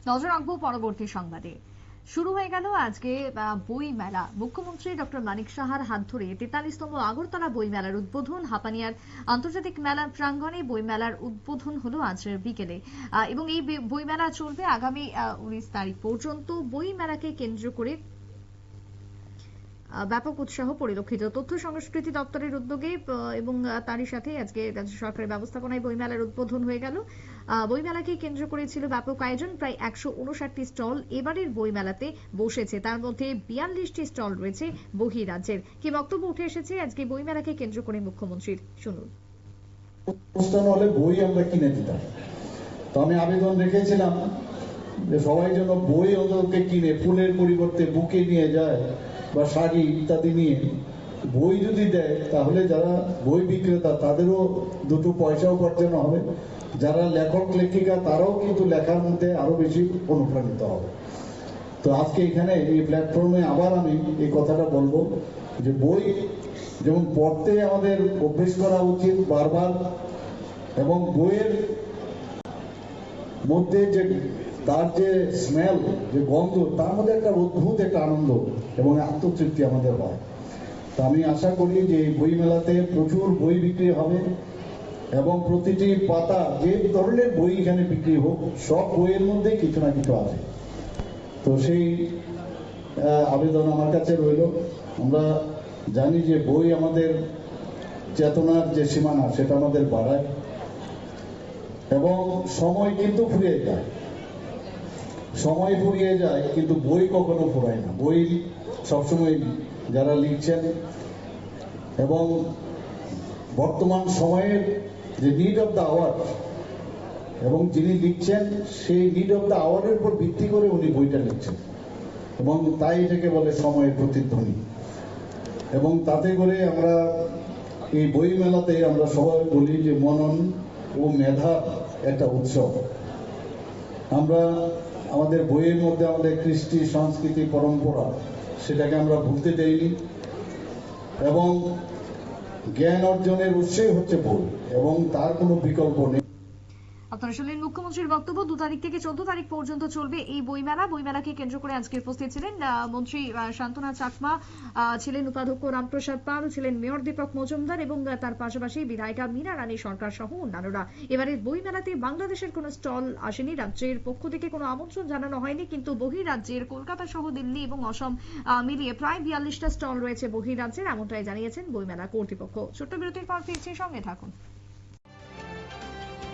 নজর রাখবো পরবর্তী সংবাদে। শুরু হয়ে গেল আজকে বই মেলা। মুখ্যমন্ত্রী ডক্টর মানিক সাহার হাত ধরে 43তম আগরতলা বই মেলার উদ্বোধন। হাপানিয়ার আন্তর্জাতিক মেলা প্রাঙ্গণে বই মেলার উদ্বোধন হলো আজ বিকেলে এবং এই বই মেলা চলবে আগামী 19 তারিখ পর্যন্ত। বই মেলাকে কেন্দ্র করে ব্যাপক উৎসাহ পরিলক্ষিত। তথ্য সংস্কৃতি দপ্তরের উদ্যোগে এবং তারই সাথে আজকে রাজ্য সরকারের ব্যবস্থাপনায় বইমেলার উদ্বোধন হয়ে গেল। বইমেলাকে কেন্দ্র করে ছিল ব্যাপক আয়োজন। প্রায় 159টি স্টল এবারের বইমেলাতে বসেছে, তার মধ্যে 42টি স্টল রয়েছে বহিরাজ্যের। কি বক্তব্য উঠে এসেছে আজকে বইমেলাকে কেন্দ্র করে মুখ্যমন্ত্রীর, শুনুন। বই আমরা কিনে দিতাম, তো আমি আবেদন রেখেছিলাম যে সবাই যেন বই ওদেরকে কিনে, ফুলের পরিবর্তে বুকে নিয়ে যায় বা শাড়ি ইত্যাদি নিয়ে বই যদি দেয়, তাহলে যারা বই বিক্রেতা তাদেরও দুটো পয়সা উপার্জন হবে, যারা লেখক লেখিকা তারাও কিন্তু লেখার মধ্যে আরো বেশি অনুপ্রাণিত হবে। তো আজকে এখানে এই প্ল্যাটফর্মে আবার আমি এই কথাটা বলবো যে বই যেমন পড়তে আমাদের অভ্যেস করা উচিত বারবার, এবং বইয়ের মধ্যে যে তার যে স্মেল, যে গন্ধ, তার মধ্যে একটা অদ্ভুত একটা আনন্দ এবং আত্মতৃপ্তি আমাদের হয়। তো আমি আশা করি যে এই বই মেলাতে প্রচুর বই বিক্রি হবে এবং প্রতিটি পাতা যে ধরনের বই এখানে বিক্রি হোক, সব বইয়ের মধ্যে কিছু না কিছু আছে। তো সেই আবেদন আমার কাছে রইল। আমরা জানি যে বই আমাদের চেতনার যে সীমানা সেটা আমাদের বাড়ায় এবং সময় কিন্তু ফুরিয়ে যায়, সময় ফুরিয়ে যায় কিন্তু বই কখনো ফুরায় না। বই সবসময় যারা লিখছেন এবং বর্তমান সময়ের যে নিড অফ দ্য আওয়ার, এবং যিনি লিখছেন সেই নিড অফ দ্য আওয়ারের উপর ভিত্তি করে উনি বইটা লিখছেন, এবং তাই এটাকে বলে সময়ের প্রতিধ্বনি। এবং তাতে করে আমরা এই বই মেলাতে আমরা সবাই বলি যে মনন ও মেধা একটা উৎসব। আমরা আমাদের বইয়ের মধ্যে আমাদের কৃষ্টি, সংস্কৃতি, পরম্পরা সেটাকে আমরা ভুলতে দেইনি, এবং জ্ঞান অর্জনের উৎসই হচ্ছে বই, এবং তার কোনো বিকল্প নেই। আপনারা শুনলেন মুখ্যমন্ত্রীর বক্তব্য। 2 তারিখ থেকে 14 তারিখ পর্যন্ত চলবে এই বইমেলা। বইমেলাকে কেন্দ্র করে আজকে উপস্থিত ছিলেন মন্ত্রী শান্তনা চাকমা, ছিলেন উপাধ্যক্ষ রামপ্রসাদ পাল, ছিলেন মেয়র দীপক মজুমদার এবং তার পাশাপাশি বিধায়িকা মীনা রানী সরকার সহ অন্যান্যরা। এবারে বইমেলাতে বাংলাদেশের কোনো স্টল আসেনি, রাজ্যের পক্ষ থেকে কোনো আমন্ত্রণ জানানো হয়নি, কিন্তু বহিরাজ্যের কলকাতা সহ দিল্লি এবং অসম মিলিয়ে প্রায় 42টা স্টল রয়েছে বহিরাজ্যের, এমনটাই জানিয়েছেন বইমেলা কর্তৃপক্ষ। ছোট্ট বিরতির পর ফিরছি, সঙ্গে থাকুন।